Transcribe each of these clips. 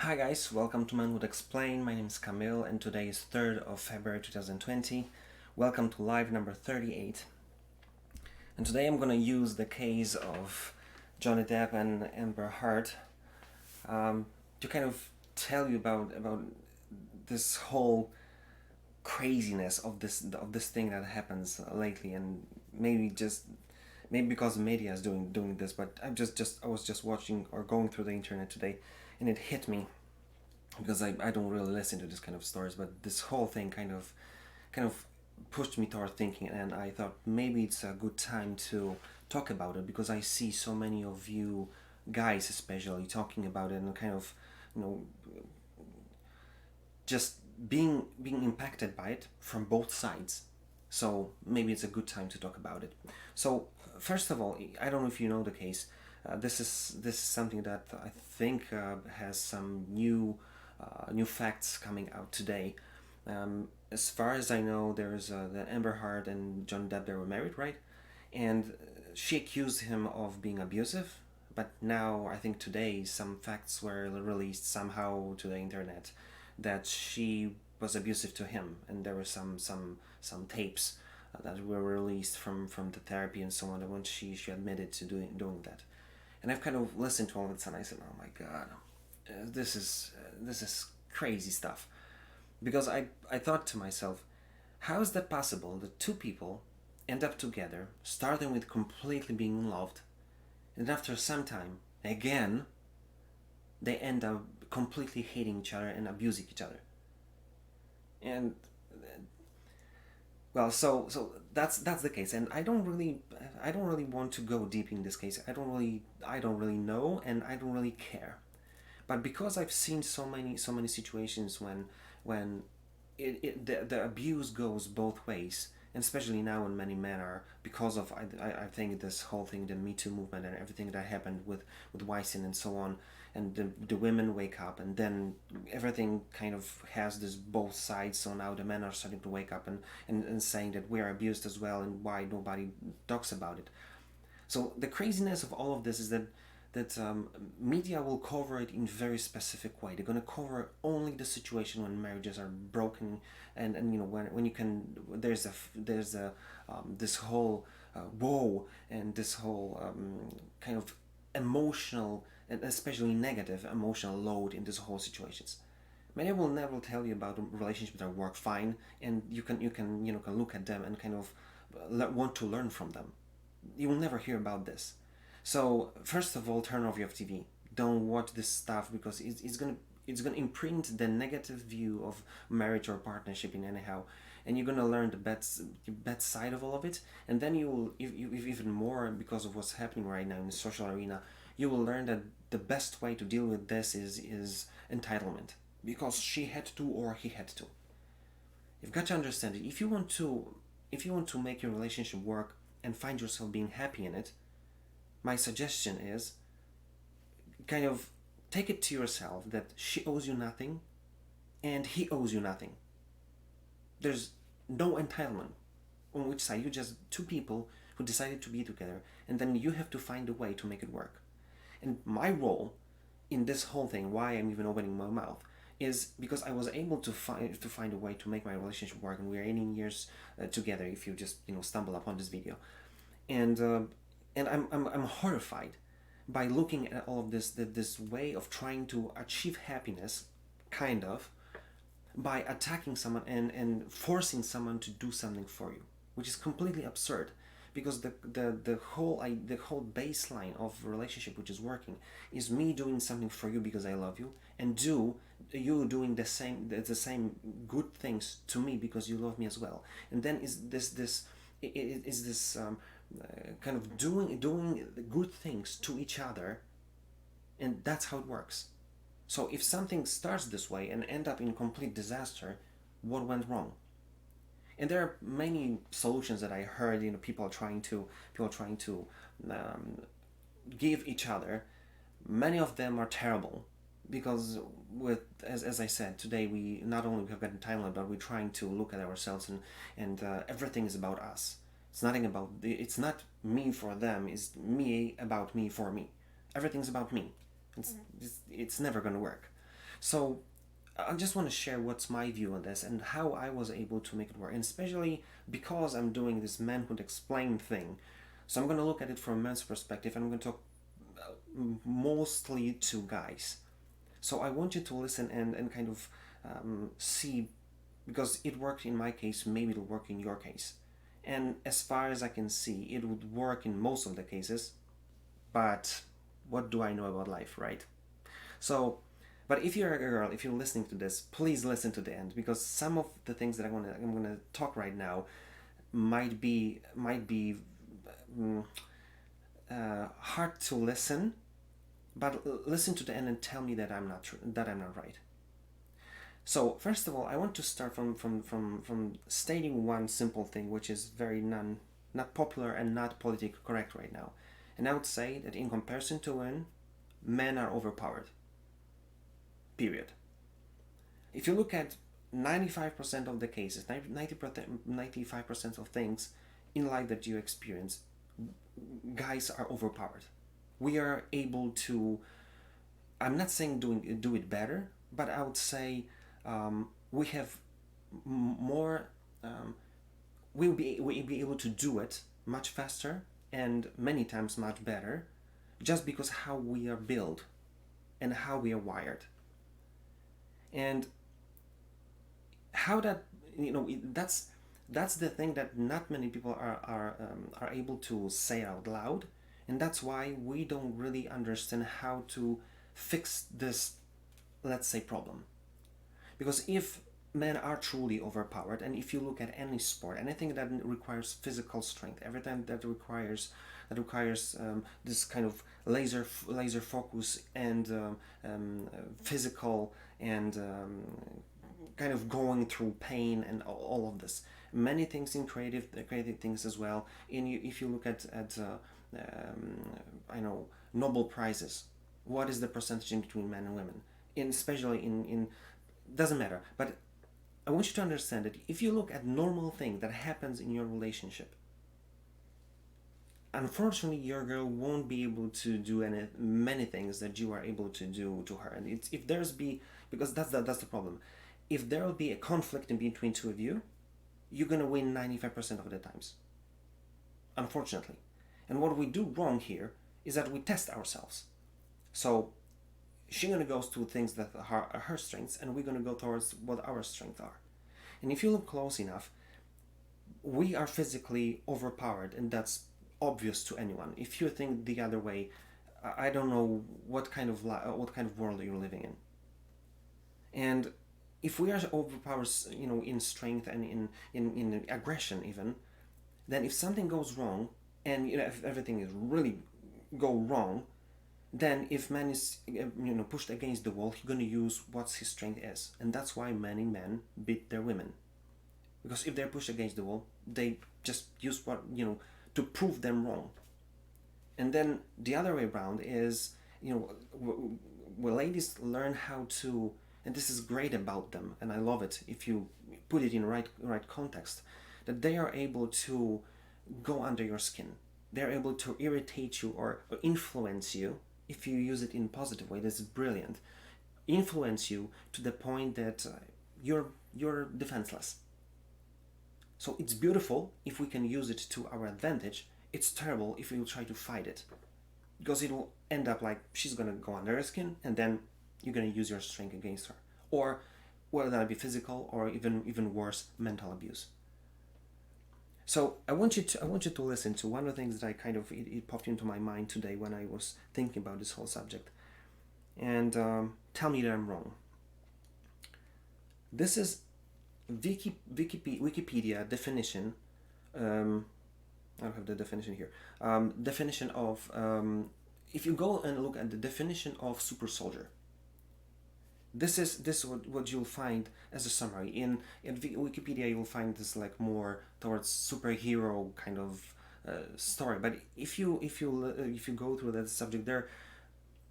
Hi guys, welcome to Manhood Explained. My name is Camille and today is 3rd of February 2020. Welcome to live number 38. And today I'm going to use the case of Johnny Depp and Amber Heard to kind of tell you about this whole craziness of this thing that happens lately, and maybe because the media is doing this, but I was just watching or going through the internet today, and it hit me because I don't really listen to this kind of stories, but this whole thing kind of pushed me toward thinking, and I thought maybe it's a good time to talk about it because I see so many of you guys especially talking about it and kind of, you know, just being impacted by it from both sides. So maybe it's a good time to talk about it. So first of all, I don't know if you know the case. This is something that I think has some new facts coming out today. As far as I know, there's the Amber Heard and John Depp. They were married, right? And she accused him of being abusive. But now I think today some facts were released somehow to the internet that she was abusive to him, and there were some tapes that were released from the therapy and so on when she admitted to doing that. And I've kind of listened to all of this and I said, oh my god, this is crazy stuff. Because I thought to myself, how is that possible that two people end up together, starting with completely being loved, and after some time, again, they end up completely hating each other and abusing each other. And well, so that's the case, and I don't really want to go deep in this case. I don't really know, and I don't really care. But because I've seen so many situations when the abuse goes both ways, and especially now when many men are, because of I think this whole thing, the Me Too movement and everything that happened with Weinstein and so on, and the women wake up, and then everything kind of has this both sides. So now the men are starting to wake up and saying that we are abused as well, and why nobody talks about it. So the craziness of all of this is that media will cover it in very specific way. They're gonna cover only the situation when marriages are broken, and when you can there's a this whole woe and this whole kind of emotional and especially negative emotional load in this whole situations. Many will never tell you about relationships that work fine, and you can look at them and kind of want to learn from them. You will never hear about this. So first of all, turn off your TV. Don't watch this stuff because it's gonna imprint the negative view of marriage or partnership in anyhow, and you're gonna learn the bad side of all of it, and then you will, if even more because of what's happening right now in the social arena, you will learn that the best way to deal with this is entitlement, because she had to or he had to. You've got to understand it. If you want to make your relationship work and find yourself being happy in it, my suggestion is kind of take it to yourself that she owes you nothing and he owes you nothing. There's no entitlement on which side. You're just two people who decided to be together, and then you have to find a way to make it work. And my role in this whole thing, why I'm even opening my mouth, is because I was able to find a way to make my relationship work, and we're 18 years together. If you just stumble upon this video, and I'm horrified by looking at all of this way of trying to achieve happiness, kind of, by attacking someone and forcing someone to do something for you, which is completely absurd. Because the whole baseline of relationship which is working is me doing something for you because I love you, and you doing the same good things to me because you love me as well. And then is this kind of doing good things to each other, and that's how it works. So if something starts this way and end up in complete disaster, what went wrong? And there are many solutions that I heard. People trying to um, give each other. Many of them are terrible because, as I said today, we not only have gotten timeline, but we're trying to look at ourselves, and everything is about us. It's not me for them. It's me about me for me. Everything's about me. It's never gonna work. So I just want to share what's my view on this and how I was able to make it work, and especially because I'm doing this Manhood Explained thing. So I'm going to look at it from a man's perspective, and I'm going to talk mostly to guys. So I want you to listen and kind of see, because it worked in my case, maybe it'll work in your case. And as far as I can see, it would work in most of the cases, but what do I know about life, right? So, but if you're a girl, if you're listening to this, please listen to the end, because some of the things that I'm gonna talk right now might be mm, hard to listen, but listen to the end and tell me that I'm not true, that I'm not right. So first of all, I want to start from stating one simple thing, which is very not popular and not politically correct right now, and I would say that in comparison to women, men are overpowered. Period. If you look at 95% of the cases, 95% of things in life that you experience, guys are overpowered. We are able to, I'm not saying do it better, but I would say we have more, we'll be able to do it much faster and many times much better, just because how we are built and how we are wired. And how that, that's the thing that not many people are able to say out loud, and that's why we don't really understand how to fix this, let's say, problem. Because if men are truly overpowered, and if you look at any sport, anything that requires physical strength, everything that requires this kind of laser focus and physical and kind of going through pain and all of this, many things in creative things as well. If you look at I know, Nobel prizes, what is the percentage in between men and women, especially in doesn't matter, but I want you to understand that if you look at normal thing that happens in your relationship, unfortunately your girl won't be able to do many things that you are able to do to her. And if there's be, because that's the problem, if there will be a conflict in between two of you, you're gonna win 95% of the times, unfortunately. And what we do wrong here is that we test ourselves. So she's gonna go to things that are her strengths, and we're gonna go towards what our strengths are. And if you look close enough, we are physically overpowered, and that's obvious to anyone. If you think the other way, I don't know what kind of world you're living in. And if we are overpowered, in strength and in aggression even, then if something goes wrong, and if everything is really go wrong, then if man is pushed against the wall, he's going to use what his strength is. And that's why many men beat their women, because if they're pushed against the wall, they just use what to prove them wrong. And then the other way around is, ladies learn how to, and this is great about them, and I love it if you put it in right context, that they are able to go under your skin. They're able to irritate you or influence you. If you use it in a positive way, this is brilliant. Influence you to the point that you're defenseless. So it's beautiful if we can use it to our advantage. It's terrible if we try to fight it, because it will end up like she's gonna go under her skin, and then you're gonna use your strength against her, or whether that be physical or even worse, mental abuse. So I want you to listen to one of the things that I kind of it popped into my mind today when I was thinking about this whole subject, and tell me that I'm wrong. This is Wikipedia definition. I don't have the definition here. Definition of if you go and look at the definition of super soldier. This is what you'll find as a summary in Wikipedia. You'll find this like more towards superhero kind of story. But if you go through that subject, there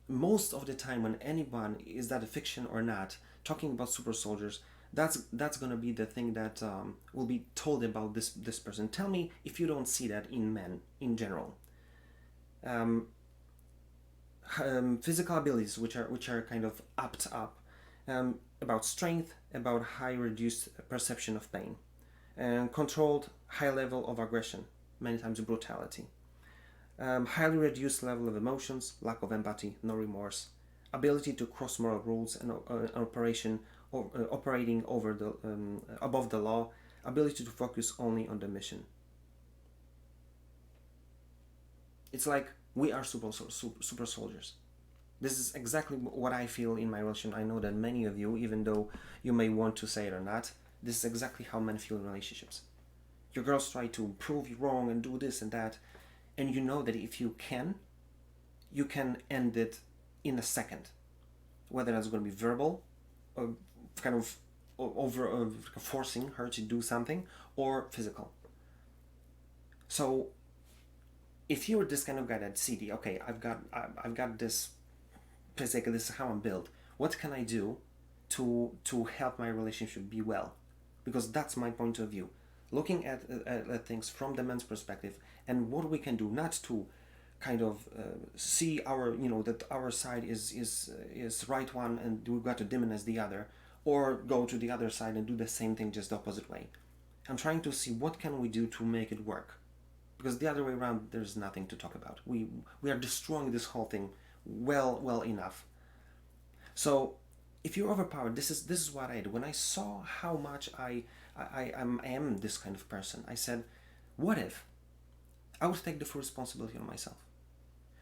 most of the time when anyone, is that a fiction or not, talking about super soldiers, that's gonna be the thing that will be told about this person. Tell me if you don't see that in men in general. Physical abilities which are kind of upped up, about strength, about high reduced perception of pain, and controlled high level of aggression, many times brutality, highly reduced level of emotions, lack of empathy, no remorse, ability to cross moral rules and operating over the above the law, ability to focus only on the mission. It's like we are super soldiers. This is exactly what I feel in my relationship. I know that many of you, even though you may want to say it or not, this is exactly how men feel in relationships. Your girls try to prove you wrong and do this and that, and you know that if you can end it in a second. Whether that's going to be verbal, or kind of over forcing her to do something, or physical. So if you're this kind of guy that see okay, I've got this physical, this is how I'm built, what can I do to help my relationship be well? Because that's my point of view, looking at things from the man's perspective, and what we can do, not to kind of see our, that our side is right one and we've got to diminish the other, or go to the other side and do the same thing just the opposite way. I'm trying to see what can we do to make it work, because the other way around there's nothing to talk about. We are destroying this whole thing well enough. So if you're overpowered, this is what I did when I saw how much I am this kind of person. I said, what if I would take the full responsibility on myself?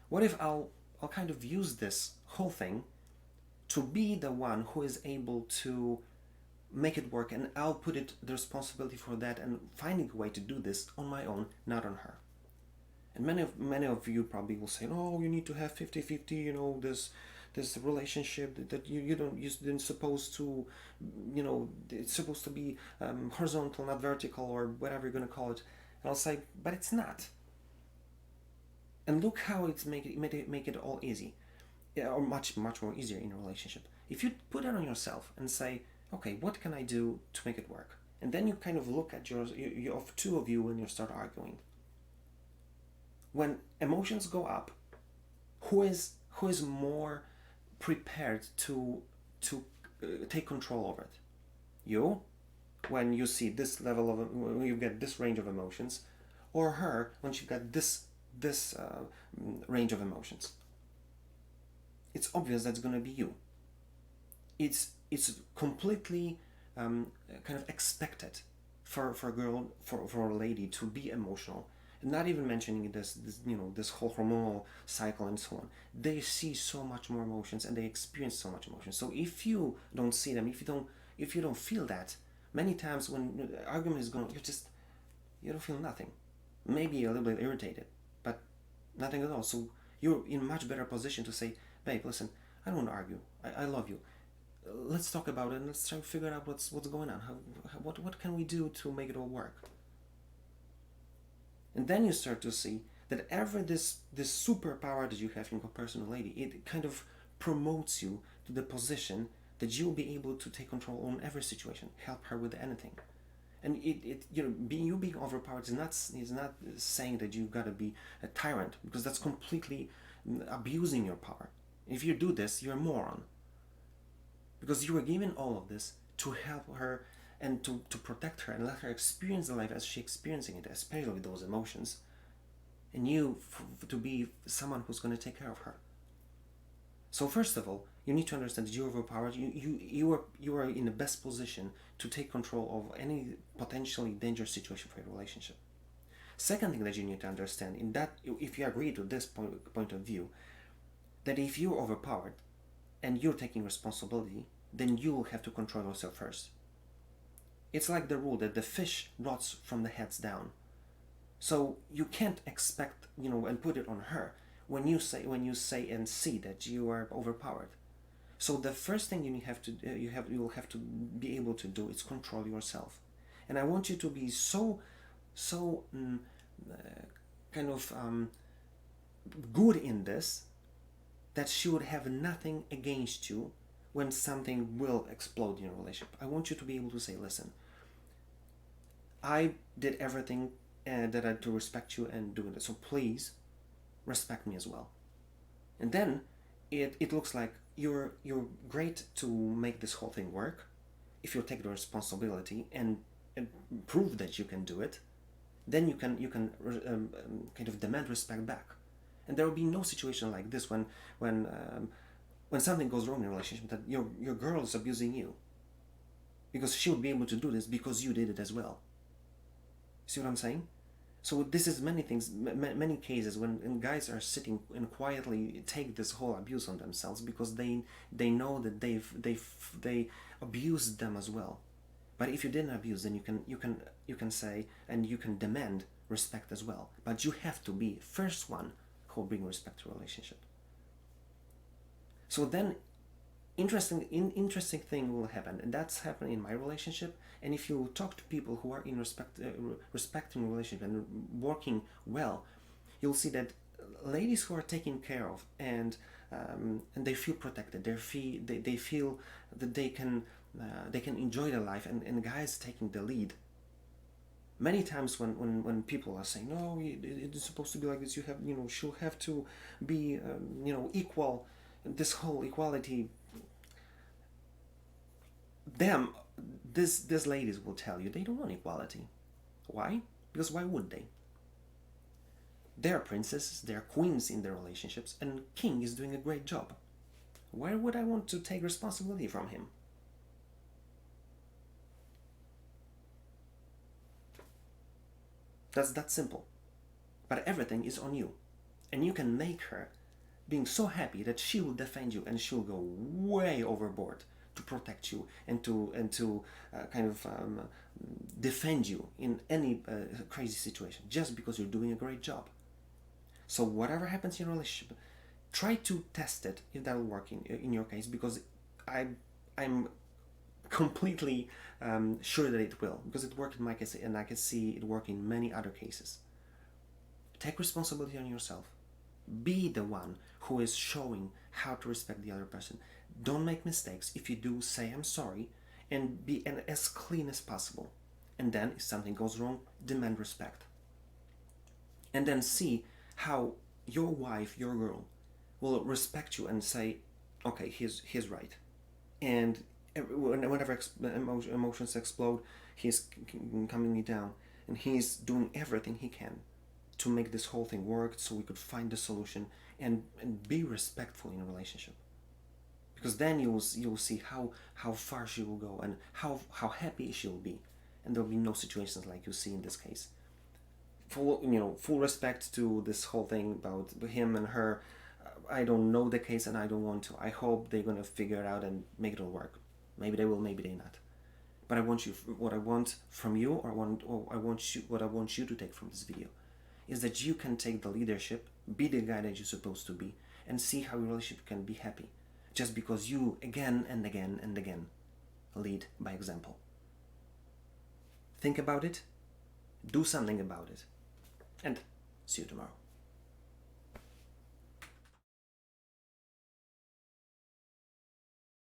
What if I'll kind of use this whole thing to be the one who is able to make it work, and I'll put the responsibility for that and finding a way to do this on my own, not on her. And many of you probably will say, oh, you need to have 50-50, this relationship that you didn't supposed to, it's supposed to be horizontal, not vertical, or whatever you're going to call it. And I'll say, but it's not. And look how it's make it all easy, or much more easier in a relationship. If you put it on yourself and say, okay, what can I do to make it work? And then you kind of look at your two of you when you start arguing. When emotions go up, who is more prepared to take control over it? You, when you see this level of, when you get this range of emotions, or her when she got this range of emotions? It's obvious that's going to be you. It's completely kind of expected for a girl, for a lady to be emotional. Not even mentioning this whole hormonal cycle and so on. They see so much more emotions and they experience so much emotion. So if you don't see them, if you don't feel that, many times when the argument is going, you don't feel nothing. Maybe a little bit irritated, but nothing at all. So you're in a much better position to say, babe, listen, I don't want to argue. I love you. Let's talk about it and let's try to figure out what's going on. What can we do to make it all work? And then you start to see that this superpower that you have in comparison to a lady, it kind of promotes you to the position that you'll be able to take control on every situation, help her with anything. And being overpowered is not saying that you've got to be a tyrant, because that's completely abusing your power. If you do this, you're a moron, because you were given all of this to help her and to protect her and let her experience the life as she's experiencing it, especially with those emotions, and you to be someone who's going to take care of her. So first of all, you need to understand that you're overpowered. You are in the best position to take control of any potentially dangerous situation for your relationship. Second thing that you need to understand, in that, if you agree to this point of view, that if you're overpowered and you're taking responsibility, then you'll have to control yourself first. It's like the rule that the fish rots from the heads down. So you can't expect, and put it on her when you say and see that you are overpowered. So the first thing you will have to be able to do is control yourself. And I want you to be so good in this that she would have nothing against you when something will explode in your relationship. I want you to be able to say, listen, I did everything that I to respect you and doing it, so please respect me as well. And then it looks like you're great to make this whole thing work if you take the responsibility and prove that you can do it. Then you can kind of demand respect back, and there will be no situation like this when something goes wrong in a relationship, that your girl is abusing you, because she would be able to do this because you did it as well. See what I'm saying? So this is many things, many cases when guys are sitting and quietly take this whole abuse on themselves because they know that they abused them as well. But if you didn't abuse, then you can say and you can demand respect as well. But you have to be first one who will bring respect to a relationship. So then interesting thing will happen, and that's happened in my relationship. And if you talk to people who are in respecting relationship and working well, you'll see that ladies who are taken care of and they feel protected, they feel that they can enjoy their life, and guys taking the lead. Many times when people are saying, no, it's supposed to be like this, you have, she'll have to be equal, this whole equality, these ladies will tell you they don't want equality. Why? Because why would they? They're princesses, they're queens in their relationships, and king is doing a great job. Why would I want to take responsibility from him? That's that simple. But everything is on you, and you can make her being so happy that she will defend you, and she'll go way overboard to protect you and to defend you in any crazy situation, just because you're doing a great job. So whatever happens in your relationship, try to test it if that'll work in your case, because I'm completely sure that it will, because it worked in my case and I can see it work in many other cases. Take responsibility on yourself. Be the one who is showing how to respect the other person. Don't make mistakes. If you do, say I'm sorry, and be as clean as possible. And then if something goes wrong, demand respect. And then see how your wife, your girl, will respect you and say, okay, he's right. And whenever emotions explode, he's calming me down, and he's doing everything he can to make this whole thing work, so we could find the solution and be respectful in a relationship. Because then you'll see how far she will go and how happy she will be, and there'll be no situations like you see in this case. Full respect to this whole thing about him and her. I don't know the case and I don't want to. I hope they're gonna figure it out and make it all work. Maybe they will, maybe they not. But what I want from you, what I want you to take from this video, is that you can take the leadership, be the guy that you're supposed to be, and see how your relationship can be happy, just because you again and again and again lead by example. Think about it, do something about it, and see you tomorrow.